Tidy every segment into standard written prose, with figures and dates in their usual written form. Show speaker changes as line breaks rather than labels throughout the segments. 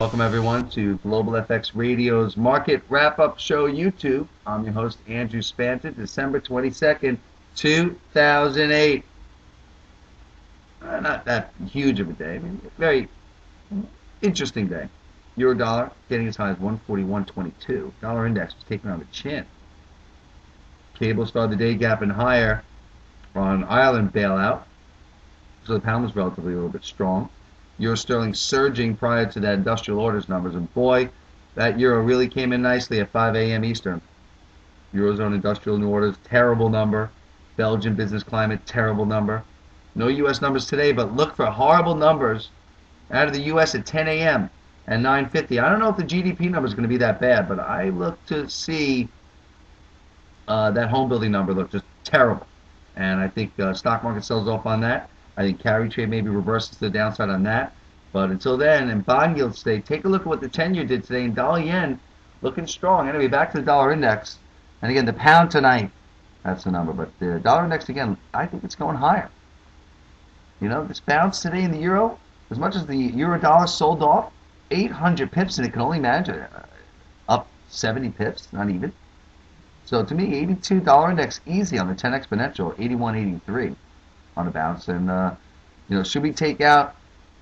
Welcome everyone to Global FX Radio's Market Wrap-Up Show YouTube. I'm your host Andrew Spanton. December 22nd, 2008. Not that huge of a day. I mean, very interesting day. Euro dollar getting as high as 141.22. Dollar index was taken on the chin. Cable started the day gapping higher on Ireland bailout, so the pound was relatively a little bit strong. Euro sterling surging prior to that industrial orders numbers, and boy, that euro really came in nicely at 5 a.m. Eastern. Eurozone industrial new orders, terrible number. Belgian business climate, terrible number. No U.S. numbers today, but look for horrible numbers out of the U.S. at 10 a.m. and 9:50. I don't know if the GDP number is going to be that bad, but I look to see that home building number look just terrible. And I think stock market sells off on that. I think carry trade maybe reverses to the downside on that. But until then, and bond yields stay, take a look at what the 10-year did today, and dollar yen looking strong. Anyway, back to the dollar index. And again, the pound tonight, that's the number. But the dollar index, again, I think it's going higher. You know, this bounce today in the euro, as much as the euro dollar sold off, 800 pips, and it can only manage up 70 pips, not even. So to me, $82 index easy on the 10 exponential, 81.83 on a bounce. And should we take out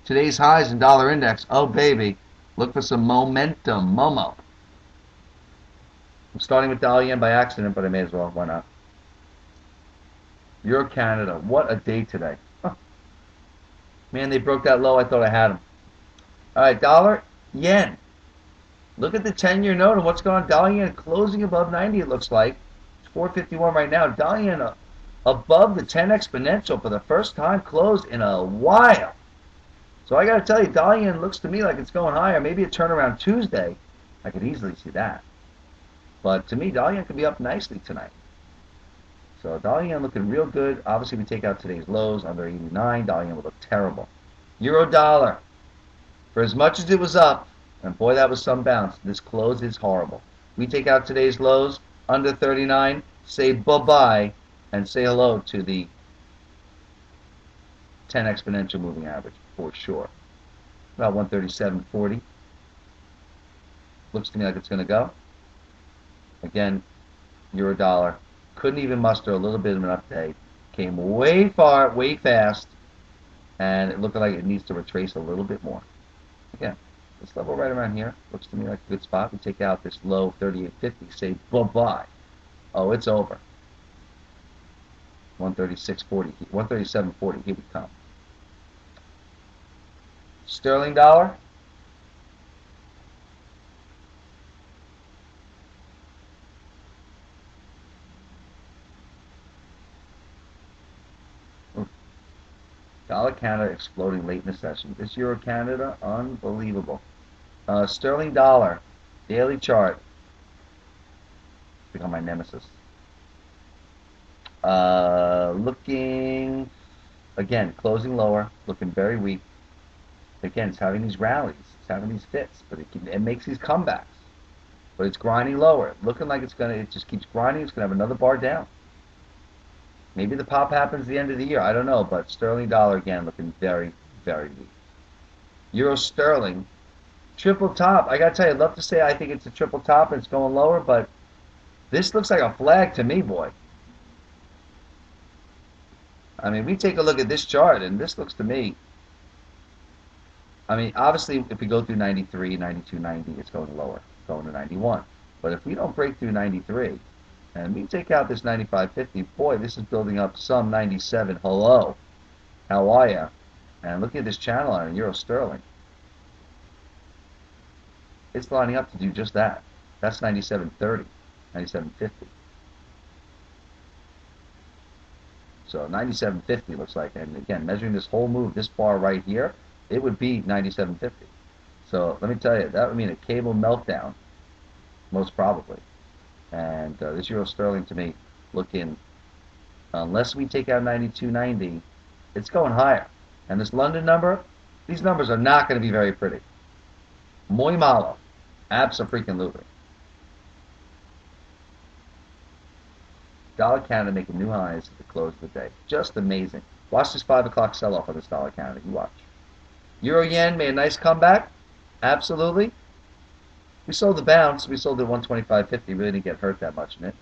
today's highs in dollar index? Oh baby, look for some momentum, Momo. I'm starting with dollar yen by accident, but I may as well. Why not? Euro Canada, what a day today. Huh. Man, they broke that low. I thought I had them. All right, dollar yen. Look at the 10-year note and what's going on. Dollar yen closing above 90, it looks like. It's 451 right now. Dollar yen above the 10 exponential for the first time closed in a while. So I got to tell you, dollar yen looks to me like it's going higher. Maybe a turnaround Tuesday. I could easily see that. But to me, dollar yen could be up nicely tonight. So dollar yen looking real good. Obviously, we take out today's lows under 89. Dollar yen would look terrible. Euro dollar. For as much as it was up, and boy, that was some bounce, this close is horrible. We take out today's lows under 39, say bye-bye, and say hello to the 10 exponential moving average for sure. About 137.40. Looks to me like it's going to go. Again, euro dollar couldn't even muster a little bit of an up day. Came way far, way fast, and it looked like it needs to retrace a little bit more. Again, this level right around here looks to me like a good spot. We take out this low 38.50, say bye-bye. Oh, it's over. 136.40, 137.40, here we come. Sterling dollar. Dollar Canada exploding late in the session. This Euro Canada, unbelievable. Sterling dollar, daily chart. Become my nemesis. Looking, again, closing lower, looking very weak. Again, it's having these rallies, it's having these fits, but it makes these comebacks. But it's grinding lower, looking like it just keeps grinding. It's going to have another bar down. Maybe the pop happens at the end of the year. I don't know, but sterling dollar again looking very, very weak. Euro sterling, triple top. I got to tell you, I'd love to say I think it's a triple top and it's going lower, but this looks like a flag to me, boy. I mean, we take a look at this chart, and this looks to me, I mean, obviously, if we go through 93, 92, 90, it's going lower, going to 91. But if we don't break through 93, and we take out this 95.50, boy, this is building up some 97. Hello, how are ya? And look at this channel on Euro sterling. It's lining up to do just that. That's 97.30, 97.50. So 97.50 looks like, and again, measuring this whole move, this bar right here, it would be 97.50. So let me tell you, that would mean a cable meltdown, most probably. And this euro sterling to me looking, unless we take out 92.90, it's going higher. And this London number, these numbers are not going to be very pretty. Muy malo. Abso-freaking-lutely. Dollar Canada making new highs at the close of the day. Just amazing. Watch this 5 o'clock sell-off on this dollar Canada. You watch. Euro yen made a nice comeback. Absolutely. We sold the bounce. We sold the 125.50. Really didn't get hurt that much in it.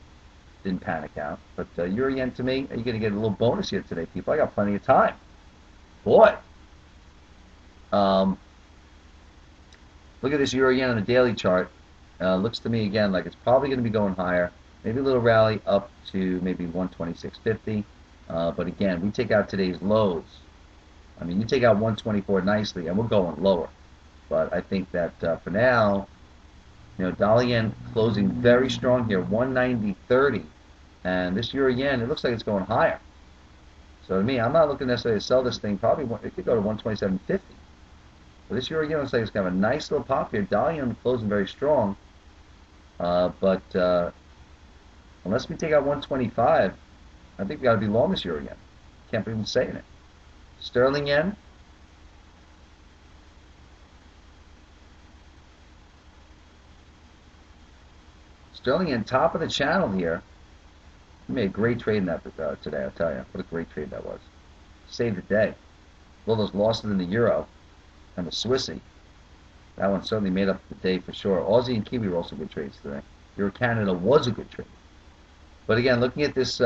Didn't panic out. But euro yen to me, you're going to get a little bonus here today, people. I got plenty of time. Boy. Um, Look at this euro yen on the daily chart. Looks to me again like it's probably going to be going higher. Maybe a little rally up to maybe 126.50. But again, we take out today's lows. I mean, you take out 124 nicely, and we're going lower. But I think that for now, dollar yen closing very strong here, 190.30, and this euro yen, it looks like it's going higher. So to me, I'm not looking necessarily to sell this thing. Probably it could go to 127.50. But this euro yen looks like it's got a nice little pop here. Dollar yen closing very strong, but unless we take out 125, I think we got to be long this euro yen. Can't even saying it. Sterling yen. Sterling yen, top of the channel here. We made a great trade in that today, I'll tell you. What a great trade that was. Saved the day. All those losses in the euro and the Swissy. That one certainly made up the day for sure. Aussie and Kiwi were also good trades today. Euro Canada was a good trade. But again, looking at this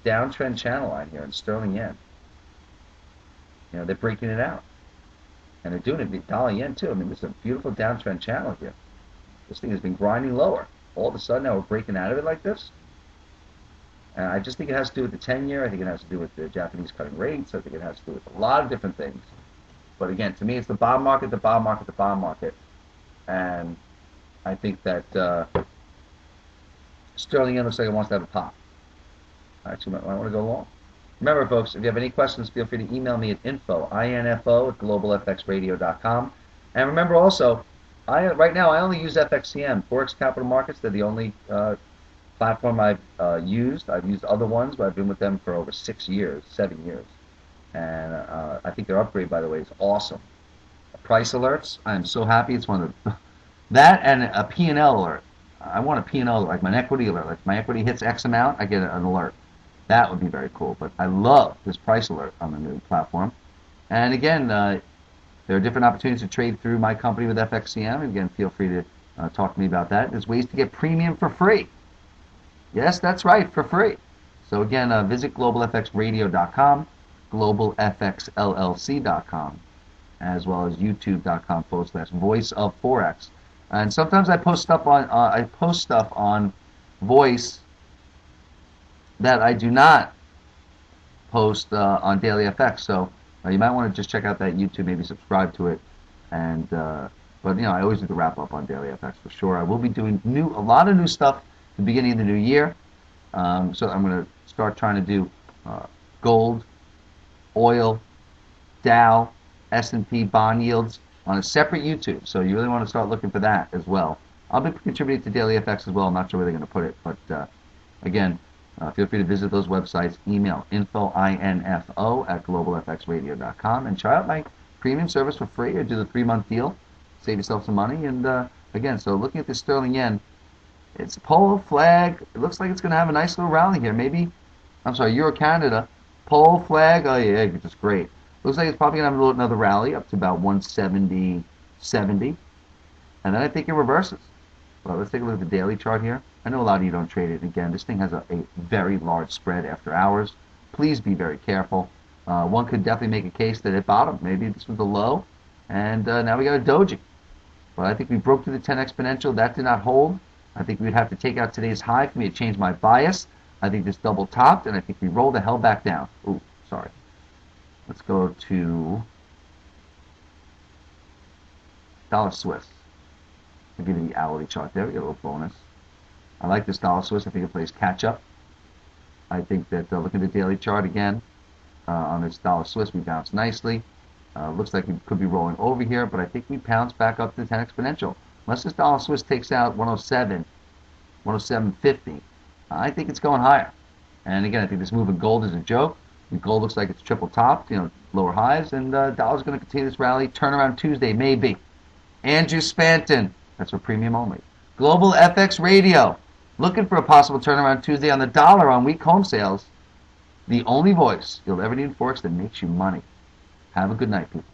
downtrend channel line here in sterling yen, they're breaking it out. And they're doing it with dollar yen too. I mean, this is a beautiful downtrend channel here. This thing has been grinding lower. All of a sudden now we're breaking out of it like this. And I just think it has to do with the 10-year. I think it has to do with the Japanese cutting rates. I think it has to do with a lot of different things. But again, to me, it's the bond market, the bond market, the bond market. And I think that sterling yen looks like it wants to have a pop. I actually might want to go long. Remember, folks, if you have any questions, feel free to email me at info@globalfxradio.com. And remember also, right now I only use FXCM, Forex Capital Markets. They're the only platform I've used. I've used other ones, but I've been with them for over 7 years. And I think their upgrade, by the way, is awesome. Price alerts, I am so happy. It's one of the, that and a P&L alert. I want a P&L alert, like my equity alert. Like my equity hits X amount, I get an alert. That would be very cool. But I love this price alert on the new platform. And again, there are different opportunities to trade through my company with FXCM. And again, feel free to talk to me about that. There's ways to get premium for free. Yes, that's right, for free. So again, visit globalfxradio.com, globalfxllc.com, as well as youtube.com/voice of Forex. And sometimes I post stuff on Voice that I do not post on Daily FX. So you might want to just check out that YouTube, maybe subscribe to it. And but I always do the wrap up on Daily FX for sure. I will be doing a lot of new stuff at the beginning of the new year. So I'm going to start trying to do gold, oil, Dow, S&P bond yields on a separate YouTube. So you really want to start looking for that as well. I'll be contributing to Daily FX as well. I'm not sure where they're going to put it, but again, feel free to visit those websites. Email info@globalfxradio.com and try out my premium service for free, or do the 3-month deal. Save yourself some money. And again, so looking at this sterling yen, it's a pole flag. It looks like it's going to have a nice little rally here. Euro Canada, pole flag. Oh yeah, just great. Looks like it's probably going to have another rally up to about 170.70, and then I think it reverses. Well, let's take a look at the daily chart here. I know a lot of you don't trade it. Again, this thing has a very large spread after hours. Please be very careful. One could definitely make a case that it bottomed. Maybe this was the low, and now we got a doji. But I think we broke through the 10 exponential. That did not hold. I think we'd have to take out today's high for me to change my bias. I think this double topped, and I think we rolled the hell back down. Ooh, sorry. Let's go to dollar Swiss. I'll give you the hourly chart there. We get a little bonus. I like this dollar Swiss. I think it plays catch up. I think that looking at the daily chart again on this dollar Swiss, we bounced nicely. Looks like we could be rolling over here, but I think we bounce back up to the 10 exponential. Unless this dollar Swiss takes out 107, 107.50, I think it's going higher. And again, I think this move in gold is a joke. Gold looks like it's triple topped, lower highs, and dollar's going to continue this rally. Turnaround Tuesday, maybe. Andrew Spanton, that's for premium only. Global FX Radio, looking for a possible turnaround Tuesday on the dollar on weak home sales. The only voice you'll ever need in Forex that makes you money. Have a good night, people.